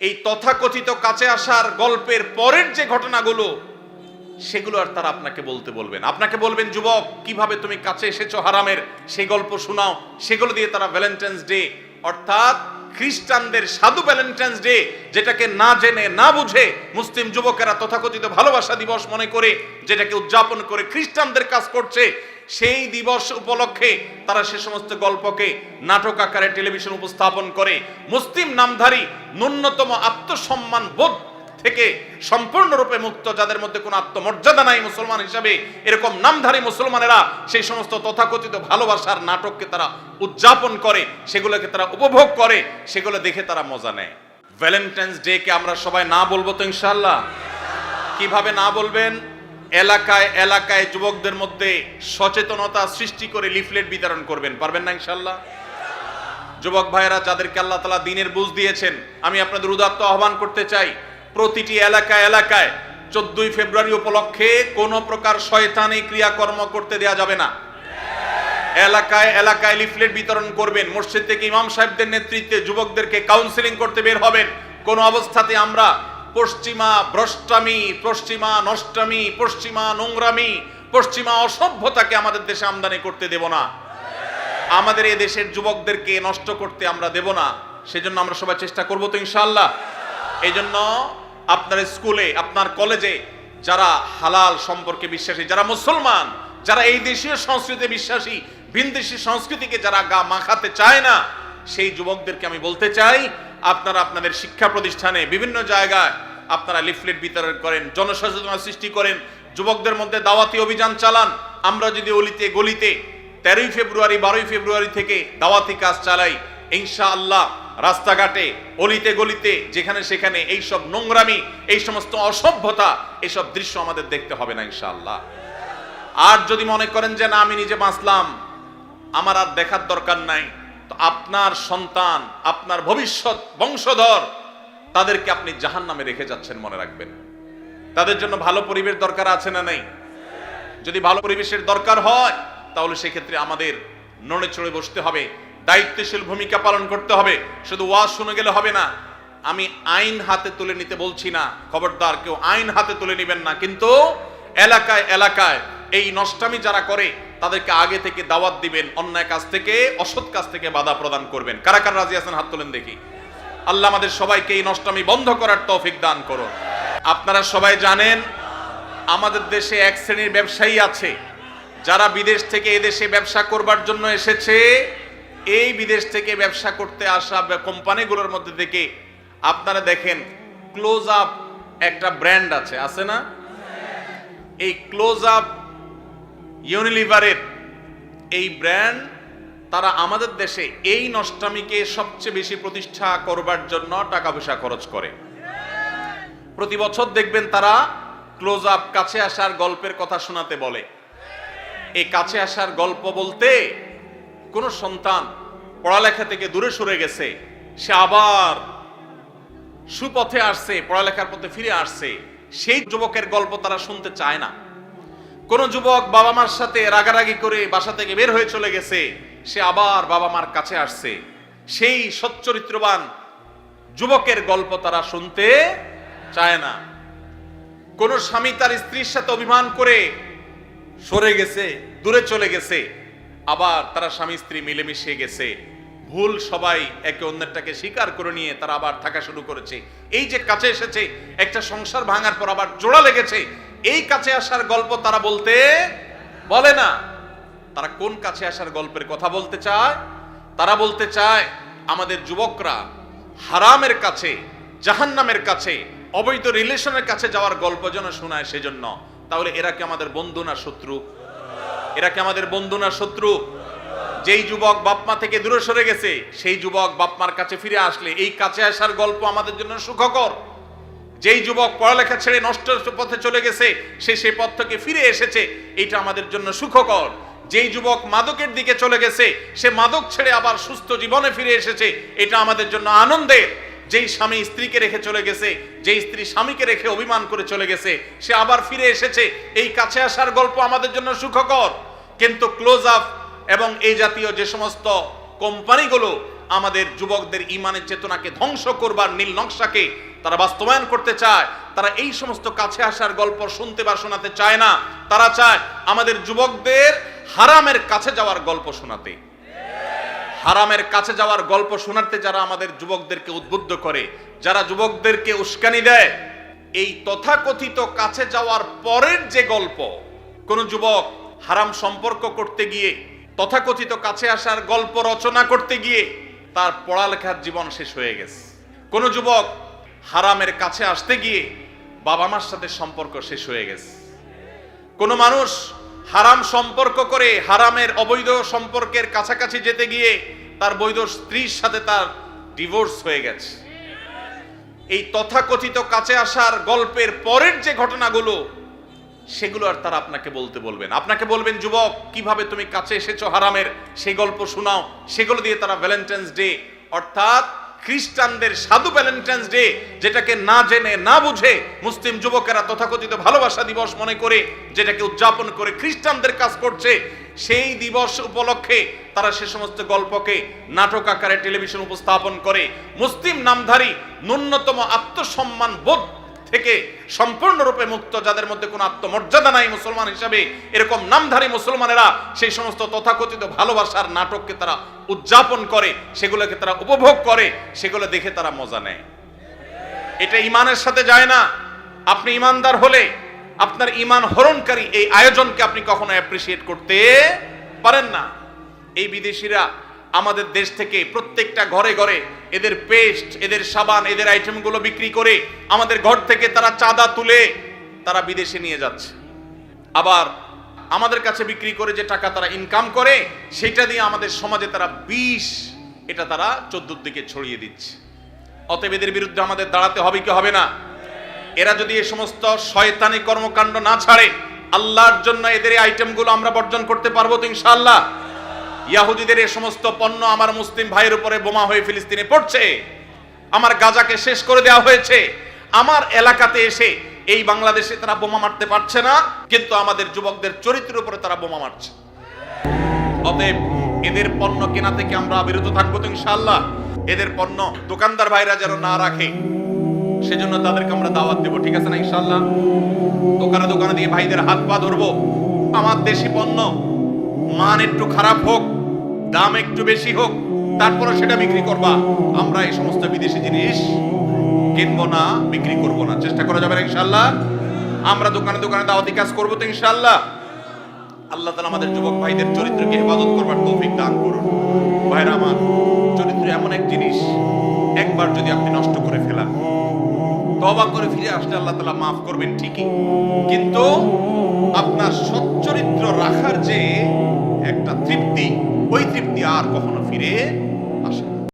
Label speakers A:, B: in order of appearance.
A: এই তথাকথিত কাছে আসার গল্পের পরের যে ঘটনাগুলো, সেগুলো আর তারা আপনাকে বলবেন। আপনাকে বলবেন, যুবক কিভাবে তুমি কাছে এসেছো হারামের, সেই গল্প শোনাও। সেগুলো দিয়ে তারা ভ্যালেন্টাইন্স ডে, অর্থাৎ খ্রিস্টানদের সাধু ভ্যালেন্টাইন্স ডে, যেটাকে না জেনে না বুঝে মুসলিম যুবকেরা তথাকথিত ভালোবাসা দিবস মনে করে যেটাকে উদযাপন করে খ্রিস্টানদের কাজ করছে, সেই দিবস উপলক্ষে তারা সে সমস্ত গল্পকে নাটক আকারে টেলিভিশন উপস্থাপন করে। মুসলিম নামধারী ন্যূনতম আত্মসম্মান বোধ থেকে সম্পূর্ণরূপে মুক্ত, যাদের মধ্যে কোনো আত্মমর্যাদা নাই মুসলমান হিসাবে, এরকম নামধারী মুসলমানেরা সেই সমস্ত তথাকথিত ভালোবাসার নাটককে তারা উদযাপন করে, সেগুলোকে তারা উপভোগ করে, সেগুলো দেখে তারা মজা নেয়। ভ্যালেন্টাইন্স ডে কে আমরা সবাই না বলবো তো ইনশাআল্লাহ? কিভাবে না বলবেন? এলাকায় এলাকায় যুবকদের মধ্যে সচেতনতা সৃষ্টি করে লিফলেট বিতরণ করবেন। পারবেন না ইনশাআল্লাহ? যুবক ভাইয়েরা, যাদেরকে আল্লাহ তাআলা দ্বীনের বুঝ দিয়েছেন, আমি আপনাদের উদাত্ত আহ্বান করতে চাই, প্রতিটি এলাকায় এলাকায় 14ই ফেব্রুয়ারি উপলক্ষে কোনো প্রকার শয়তানি ক্রিয়াকর্ম করতে দেয়া যাবে না। এলাকায় এলাকায় লিফলেট বিতরণ করবেন। মসজিদ থেকে ইমাম সাহেবদের নেতৃত্বে যুবকদেরকে কাউন্সেলিং করতে বের হবেন। কোনো অবস্থাতে আমরা পশ্চিমা ভ্রষ্টামি, পশ্চিমা নষ্টামি, পশ্চিমা নোংরামি, পশ্চিমা অসভ্যতাকে আমাদের দেশে আমদানি করতে দেব না। আমাদের এই দেশের যুবকদেরকে নষ্ট করতে আমরা দেব না। সেজন্য আমরা সবাই চেষ্টা করব তো ইনশাআল্লাহ। এই জন্য আপনার স্কুলে, আপনার কলেজে যারা হালাল সম্পর্কে বিশ্বাসী, যারা মুসলমান, যারা এই দেশীয় সংস্কৃতিতে বিশ্বাসী, ভিনদেশী সংস্কৃতিকে যারা গা মাখাতে চায় না, সেই যুবকদেরকে আমি বলতে চাই, আপনারা আপনাদের শিক্ষা প্রতিষ্ঠানে বিভিন্ন জায়গায় আপনারা লিফলেট বিতরণ করেন, জনসচেতনতা সৃষ্টি করেন, যুবকদের মধ্যে দাওয়াতি অভিযান চালান। আমরা যদি অলিতে গলিতে 13ই ফেব্রুয়ারি 12ই ফেব্রুয়ারি থেকে দাওয়াতি কাজ চালাই, ইনশাআল্লাহ রাস্তাঘাটে অলিতে গলিতে যেখানে সেখানে এইসব নোংরামি, এই সমস্ত অসভ্যতা, এইসব দৃশ্য আমাদের দেখতে হবে না ইনশাআল্লাহ। আর যদি মনে করেন যে না, আমি নিজে বাঁচলাম, আমার আর দেখার দরকার নাই, তো আপনার সন্তান, আপনার ভবিষ্যৎ বংশধর, তাদেরকে আপনি জাহান্নামে রেখে যাচ্ছেন, মনে রাখবেন। তাদের জন্য ভালো পরিবেশ দরকার আছে না নেই? যদি ভালো পরিবেশের দরকার হয়, তাহলে সেক্ষেত্রে আমাদের নড়ে চড়ে বসতে হবে, দায়িত্বশীল ভূমিকা পালন করতে হবে। শুধু ওয়াজ শুনে গেলে হবে না। আমি আইন হাতে তুলে নিতে বলছি না, খবরদার কেউ আইন হাতে তুলে নেবেন না, কিন্তু এলাকায় এলাকায় এই নষ্টামি যারা করে তাদেরকে আগে থেকে দাওয়াত দিবেন, অন্যায় কাজ থেকে, অসৎ কাজ থেকে বাধা প্রদান করবেন। কারা কারা রাজি আছেন? হাত তোলেন দেখি। আল্লাহ আমাদের সবাইকে এই নষ্টামি বন্ধ করার তৌফিক দান করুন। আপনারা সবাই জানেন, আমাদের দেশে এক শ্রেণীর ব্যবসায়ী আছে যারা বিদেশ থেকে এদেশে ব্যবসা করবার জন্য এসেছে। এই বিদেশ থেকে ব্যবসা করতে আসা কোম্পানিগুলোর মধ্যে থেকে আপনারা দেখেন, ক্লোজ আপ একটা ব্র্যান্ড আছে না? এই ক্লোজ আপ ইউনিলিভারের এই ব্র্যান্ড, তারা আমাদের দেশে এই নষ্টামিকে সবচেয়ে বেশি প্রতিষ্ঠা করবার জন্য টাকা পয়সা খরচ করে। প্রতি বছর দেখবেন তারা ক্লোজ আপ কাছে আসার গল্পের কথা শোনাতে বলে। এই কাছে আসার গল্প বলতে, কোন সন্তান পড়ালেখা থেকে দূরে সরে গেছে, সে আবার সুপথে আসছে, পড়ালেখার পথে ফিরে আসছে, সেই যুবকের গল্প তারা শুনতে চায় না। কোন যুবক বাবা মার সাথে রাগারাগি করে বাসা থেকে বের হয়ে চলে গেছে, সে আবার বাবা মার কাছে আসছে, সেই সচ্চরিত্রবান যুবকের গল্প তারা শুনতে চায় না। কোন স্বামী তার স্ত্রীর সাথে অভিমান করে সরে গেছে, দূরে চলে গেছে, আবার তারা স্বামী স্ত্রী মিলেমিশে গেছে, ভুল সবাই একে অন্যটাকে স্বীকার করে নিয়ে তারা আবার থাকা শুরু করেছে। এই যে কাছে এসেছে, একটা সংসার ভাঙার পর আবার জোড়া লেগেছে, এই কাছে আসার গল্প তারা বলে না। তারা কোন কাছে আসার গল্পের কথা বলতে চায়? তারা বলতে চায় আমাদের যুবকরা হারামের কাছে, জাহান্নামের কাছে, অবৈধ রিলেশনের কাছে যাওয়ার গল্প যেন শোনায়, সেজন্য। তাহলে এরা কি আমাদের বন্ধু না শত্রু? এরা কি আমাদের বন্ধু না শত্রু? যেই যুবক বাপমা থেকে দূরে সরে গেছে, সেই যুবক বাপমার কাছে ফিরে আসলে এই কাছে আসার গল্প আমাদের জন্য সুখকর। যেই যুবক পড়ালেখা ছেড়ে নষ্ট পথে চলে গেছে, সে সেই পথ থেকে ফিরে এসেছে, এটা আমাদের জন্য সুখকর। যেই যুবক মাদকের দিকে চলে গেছে, সে মাদক ছেড়ে আবার সুস্থ জীবনে ফিরে এসেছে, এটা আমাদের জন্য আনন্দের। যেই স্বামী স্ত্রীকে রেখে চলে গেছে, যেই স্ত্রী স্বামীকে রেখে অভিমান করে চলে গেছে, সে আবার ফিরে এসেছে, এই কাছে আসার গল্প আমাদের জন্য সুখকর। কিন্তু ক্লোজ আপ এবং এই জাতীয় যে সমস্ত কোম্পানিগুলো আমাদের যুবকদের ঈমানের চেতনাকে ধ্বংস করবার নীল নকশাকে তারা বাস্তবায়ন করতে চায়। তারা এই সমস্ত কাছে আসার গল্প শুনতে বা শোনাতে চায় না। তারা চায় আমাদের যুবকদের হারামের কাছে যাওয়ার গল্প শোনাতে। হারামের কাছে যাওয়ার গল্প শোনাতে যারা আমাদের যুবকদেরকে উদ্বুদ্ধ করে, যারা যুবকদেরকে উস্কানি দেয়, এই তথাকথিত কাছে যাওয়ার পরের যে গল্প, কোন যুবক হারাম সম্পর্ক করতে গিয়ে, তথাকথিত কাছে আসার গল্প রচনা করতে গিয়ে তার পড়ালেখার জীবন শেষ হয়ে গেছে। কোন যুবক হারামের কাছে আসতে গিয়ে বাবা মার সাথে সম্পর্ক শেষ হয়ে গেছে। কোন মানুষ হারাম সম্পর্ক করে হারামের অবৈধ সম্পর্কের কাছাকাছি যেতে গিয়ে তার বৈধ স্ত্রীর সাথে তার ডিভোর্স হয়ে গেছে। এই তথাকথিত কাছে আসার গল্পের পরের যে ঘটনাগুলো, সেগুলো আর তারা আপনাকে বলতে বলবেন। আপনাকে বলবেন, যুবক কিভাবে তুমি কাছে এসেছো হারামের, সেই গল্প শোনাও। সেগুলো দিয়ে তারা ভ্যালেন্টাইন্স ডে, অর্থাৎ খ্রিস্টানদের সাধু ভ্যালেন্টাইন্স ডে, যেটাকে না জেনে না বুঝে মুসলিম যুবকেরা তথাকথিত ভালোবাসা দিবস মনে করে যেটাকে উদযাপন করে খ্রিস্টানদের কাজ করছে, সেই দিবস উপলক্ষে তারা সে সমস্ত গল্পকে নাটক আকারে টেলিভিশন উপস্থাপন করে। মুসলিম নামধারী ন্যূনতম আত্মসম্মান বোধ থেকে সম্পূর্ণরূপে মুক্ত, যাদের মধ্যে কোনো আত্মমর্যাদা নাই মুসলমান হিসাবে, এরকম নামধারী মুসলমানেরা সেই সমস্ত তথাকথিত ভালোবাসার নাটককে তারা উদযাপন করে, সেগুলোকে তারা উপভোগ করে, সেগুলো দেখে তারা মজা নেয়। এটা ঈমানের সাথে যায় না। আপনি ঈমানদার হলে আপনার ঈমান হরণকারী এই আয়োজনকে আপনি কখনো অ্যাপ্রিসিয়েট করতে পারেন না। এই বিদেশিরা আমাদের দেশ থেকে প্রত্যেকটা ঘরে ঘরে এদের পেস্ট, এদের সাবান, এদের আইটেমগুলো বিক্রি করে আমাদের ঘর থেকে তারা চাঁদা তুলে তারা বিদেশে নিয়ে যাচ্ছে। আবার আমাদের কাছে বিক্রি করে যে টাকা তারা ইনকাম করে, সেটা দিয়ে আমাদের সমাজে তারা বিষ, এটা তারা চতুর্দিকে ছড়িয়ে দিচ্ছে। অতএব এদের বিরুদ্ধে আমাদের দাঁড়াতে হবে কি হবে না? এরা যদি এই সমস্ত শয়তানি কর্মকাণ্ড না ছাড়ে, আল্লাহর জন্য এদের এই আইটেমগুলো আমরা বর্জন করতে পারবো তো ইনশাআল্লাহ? ইয়াহুদিদের এই সমস্ত পণ্য আমার মুসলিম ভাইয়ের উপরে বোমা হয়ে ফিলিস্তিনে পড়ছে। আমার গাজাকে শেষ করে দেওয়া হয়েছে। আমার এলাকাতে এসে এই বাংলাদেশে তারা বোমা মারতে পারছে না, কিন্তু আমাদের যুবকদের চরিত্রের উপরে তারা বোমা মারছে। অতএব এদের পণ্য কেনা থেকে আমরা বিরত থাকবো তো ইনশাআল্লাহ। এদের পণ্য দোকানদার ভাইরা যেন না রাখে, সেজন্য তাদেরকে আমরা দাওয়াত দেবো, ঠিক আছে না ইনশাআল্লাহ? দোকানে দোকানে দিয়ে ভাইদের হাত পা ধরবো। আমার দেশি পণ্য মান একটু খারাপ হোক, দাম একটু বেশি হোক, তারপরে সেটা বিক্রি করবা। আমরা এই সমস্ত বিদেশি জিনিস কিনবো না, বিক্রি করবো না। চেষ্টা করা যাবে না ইনশাআল্লাহ? আমরা দোকানে দোকানে দাওয়াতি কাজ করবো তো ইনশাআল্লাহ। আল্লাহ তাআলা আমাদের যুবক ভাইদের চরিত্রকে হেফাজত করবার তৌফিক দান করুন। ভাইরা আমার, চরিত্র এমন এক জিনিস, একবার যদি আপনি নষ্ট করে ফেলান, তওবা করে ফিরে আসলে আল্লাহ তাআলা মাফ করবেন ঠিকই, কিন্তু আপনার সচ্চরিত্র রাখার যে একটা তৃপ্তি, ওই তৃপ্তি আর কখনো ফিরে আসে না।